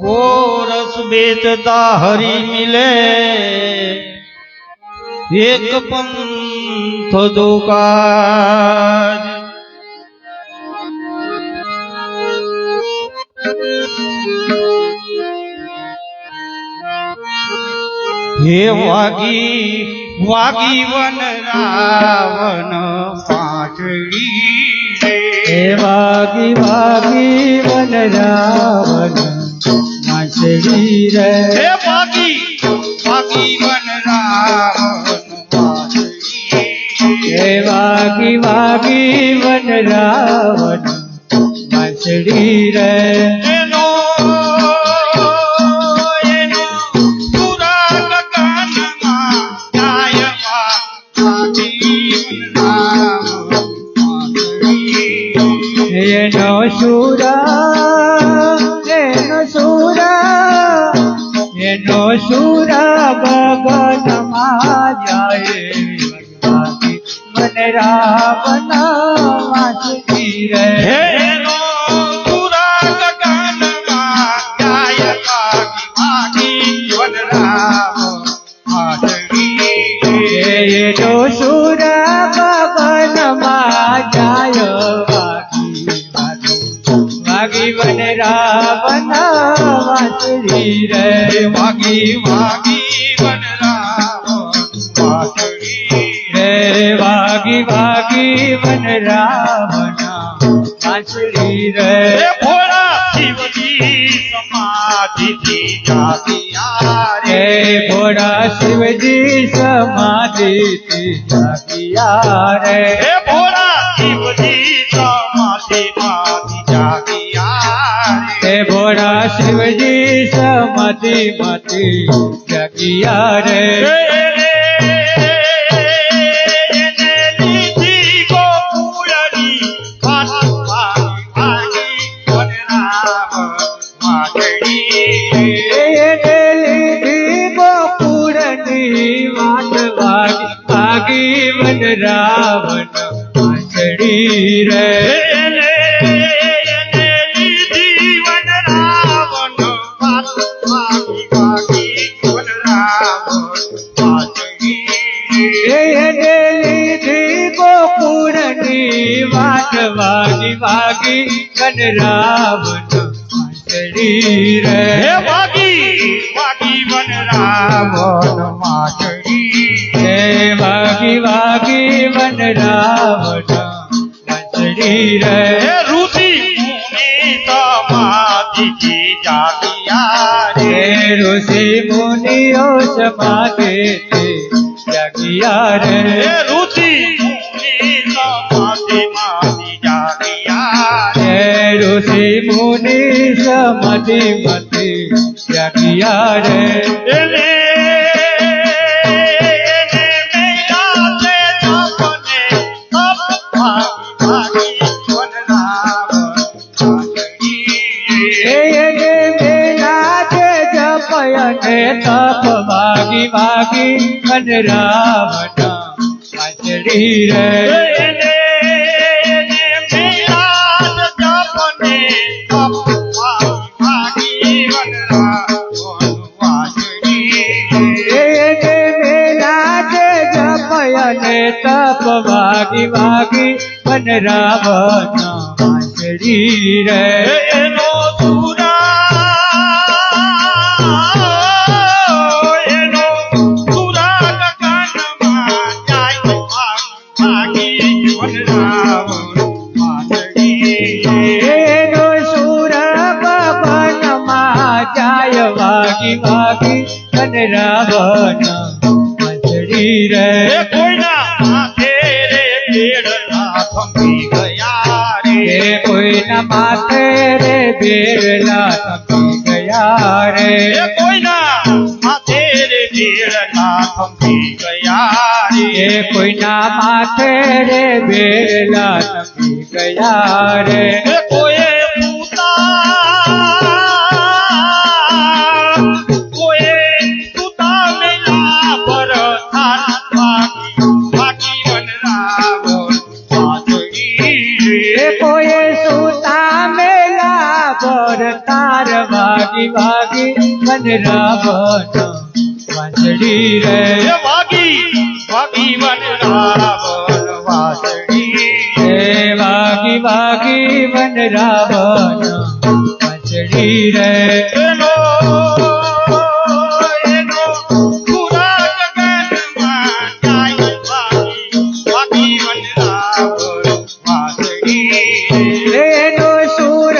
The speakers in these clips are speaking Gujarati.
गोरस बेचता हरि मिले एक पंथ दो काज। हे वागी वागी वन रावण पाटड़ी रे। हे वागी वागी वन रावण पाटड़ी रे। हे वागी वागी वन रावण पाटड़ी। हे वागी वागी वन रावण पाटड़ी रे। शूरा एनो शूरा गगन जाए मन रावण वासुकी रे। एनो शूरा गगन जाए वागी वन रावण पाटड़ी। एनो शूरा गगन जाए वागी वन रावण वासुकी रे। वागी वागी वन रावण पाटड़ी रे। वागी वागी वन रावण वासुकी रे। भोला शिवजी समाधि थी जागिया रे। भोला शिवजी समाधि थी जागिया रे। भोला शिवजी समाधि माधि जागिया रे। भोला शिवजी समाधि माधि जागिया रे। वागी वन रावण पाटड़ी रे। जीवन रावण वागी वागी वन रावण पाटड़ी। गोपुरनी वाट वागी वागी वन रावण पाटड़ी रे। वागी वागी वन रावण पाटड़ी। वागी वागी वन रावण पाटड़ी रे। ऋषि मुनि समाधि की जागिया रे। ऋषि मुनियो समाधि जागिया रे। ऋषि मुनि समाधि माधि जागिया रे। ऋषि मुनि समाधि माधि जागिया रे। तप वागी वागी वन रावण पाटड़ी रे। तप वागी वागी वन रावण पाटड़ी रे। वागी वागी वन रावण पाटड़ी रे। कोई ना माथे रे बेड़ला थमी गया रे। कोई न माथे रे बेड़ला थमी गया रे। कोई ना माथे रे बेड़ला थमी गया रे। कोई न माथे रे बेड़ला थमी गया रे। कोई पूता તાર વાગી વાગી વન રાવણ વાંસળી રે એ વાગી વાગી વન રાવણ વાંસળી એ વાગી વાગી વન રાવણ વાંસળી રે એનો પૂરા જગતમાં જાય વાગી વાગી વન રાવણ વાંસળી એનો સુર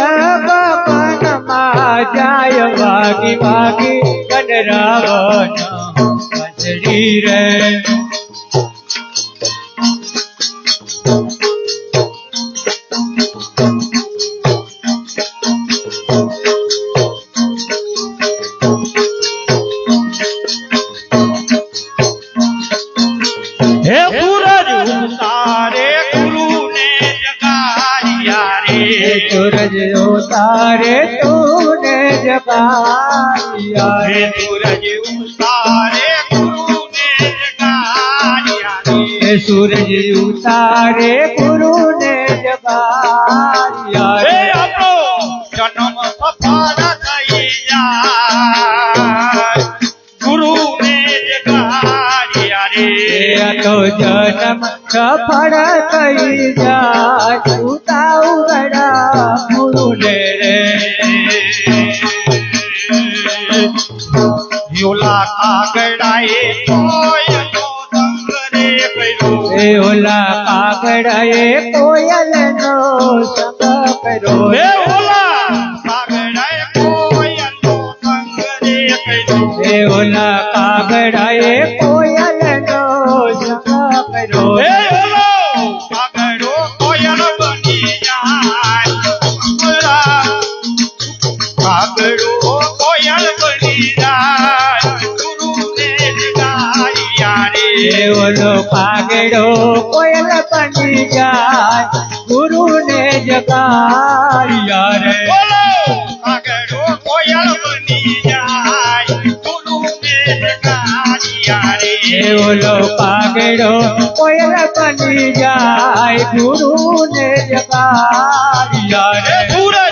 બપનમાં જાય વાગી વાગી વન રાવણ વાંસળી રે હે સૂરજ ઉતારે ગુરુને જગાડ્યા રે સૂરજ ઉતારે તુને જગાડ્યા હે રે સૂરજ ઉતારે ગુરુને જગાડ્યા રે એ સૂરજ ઉતારે ગુરુને જગાડ્યા હે રે આપણો જન્મ સફળ થઈ જાય ગુરુને જગાડ્યા રે એ તો જન્મ સફળ થઈ જાય ઉતા ઉગડા ગુરુને રે યોલા કાગડાએ કોયલો સંગ રે કર્યો એ ઓલા કાગડાએ કોયલનો સંગ કર્યો હે ઓલા કાગડાએ કોયલો સંગ રે કર્યો એ ઓલા કાગડાએ કોયલનો સંગ કર્યો હે ઓલો કાગડો કોયલ બની જાય કાગડો કોયલ બની જાય ગુરુને જગાડ્યા રે એ ઓલો કાગડો કોયલ બની જાય ગુરુને જગાડ્યા રે ઓલો કાગડો કોયલ બની જાય ગુરુને જગાડ્યા રે એ ઓલો કાગડો કોયલ બની જાય ગુરુને જગાડ્યા હે રે સૂરજ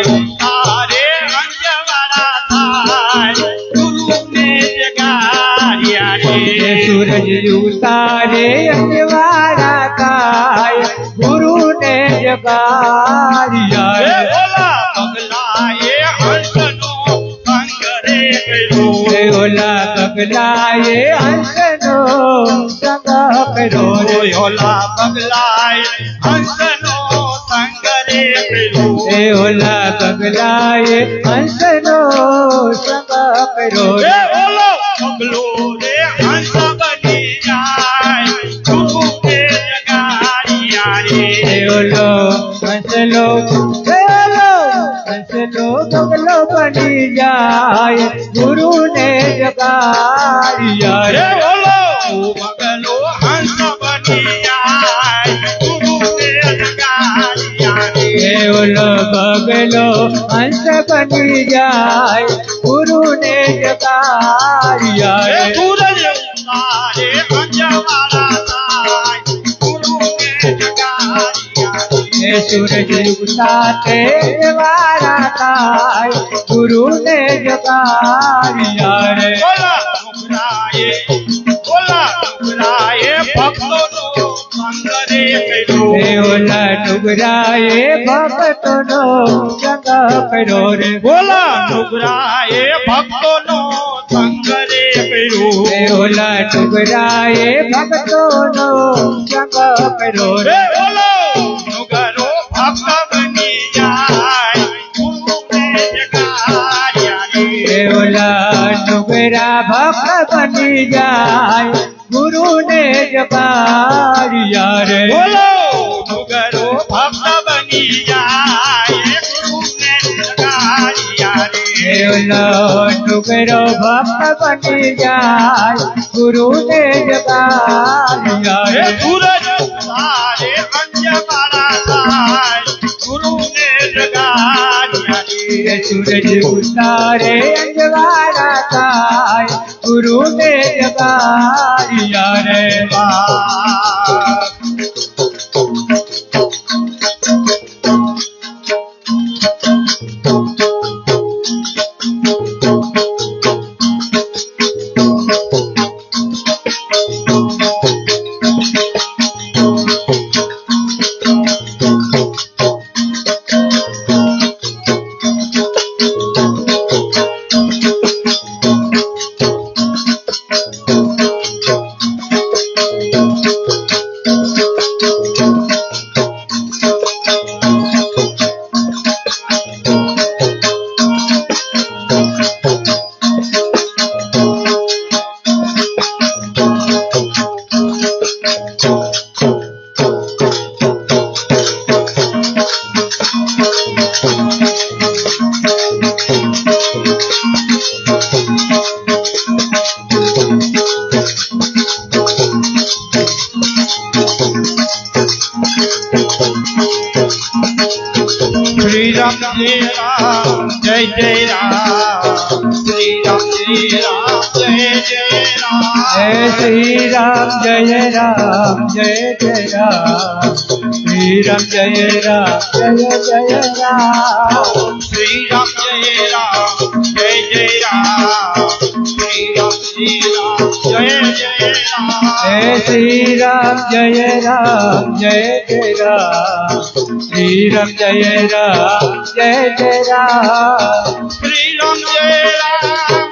ઉતારે અંજવાળા થાય ગુરુને જગાડ્યા એ રે સૂરજ ઉતારે અંજવાળા થાય ગુરુને જગાડ્યા હે રે ઓલા પગલાએ હંસનો સંગ રે કર્યો એ ઓલા પગલાએ હંસનો સંગ કર્યો રે ઓલા પગલાએ હંસનો સંગ રે કર્યો એ ઓલા પગલાએ હંસનો સંગ કર્યો હે રે ઓલો પગલો રે હંસ બની જાય ગુરુને જગાડ્યા રે એ ઓલો હંસલો પગલો બની જાય ગુરુને જગાડ્યા હે રે ઓલો પગલો હંસ બની જાય ગુરુને જગાડ્યા રે એ ઓલો બગલો હંસ બની જાય ગુરુને જગાડ્યા હે રે સૂરજ ઉતારે અંજવાળા થાય ગુરુને જગાડ્યા રે એ સૂરજ ઉતારે વાળા થાય ગુરુને જગાડ્યા રે ઓલા ડુંગરાએ ભક્તોનો સંગ રે કર્યો એ ઓલા ડુગરાએ ભક્તોનો સંગ કર્યો રે ઓલા ડુંગરાએ ભક્તોનો સંગ રે કર્યો એ ઓલા ડુગરાએ ભક્તોનો સંગ કર્યો હે રે ઓલો ડુંગરો ભક્ત બની જાય ગુરુને જગાડ્યા રે એ ઓલા ડુગરા ભક્ત બની જાય ગુરુને જગાડ્યા રે બોલો ડુંગરો ભક્ત બની જાય ગુરુને જગાડ્યા રે એ ઓલો ડુગરો ભક્ત બની જાય ગુરુને જગાડ્યા હે રે સૂરજ તારે અંજવાળા થાય ગુરુને જગાડ્યા રે એ સૂરજ ઉતારે અંજવાળા થાય ગુરુને જગાડ્યા રે श्री राम जय जय राम श्री राम जय जय राम श्री राम जय राम जय जय राम श्री राम जय राम जय जय राम श्री राम जय जय राम श्री राम जय जय राम श्री राम जय राम जय जय राम श्री राम जय राम जय जय राम श्री राम जय जय राम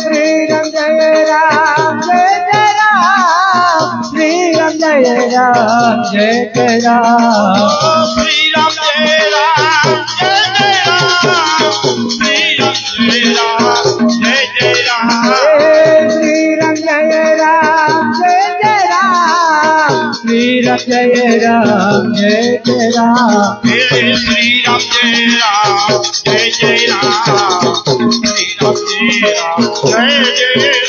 श्री राम जय राम जय जय राम श्री राम जय राम जय जय राम श्री राम जय राम श्री राम जय राम जय जय राम श्री राम जय राम जय जय राम श्री राम जय जय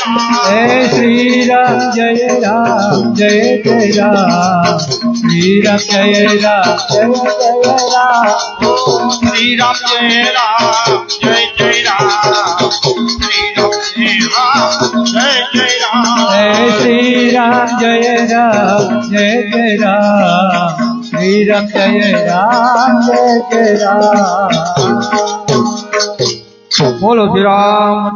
राम श्री राम जय राम जय जय राम श्री राम जय राम जय जय राम श्री राम जय जय राम श्री राम जय जय राम श्री राम जय राम जय जय राम श्री राम जय राम जय जय राम बोलो श्री राम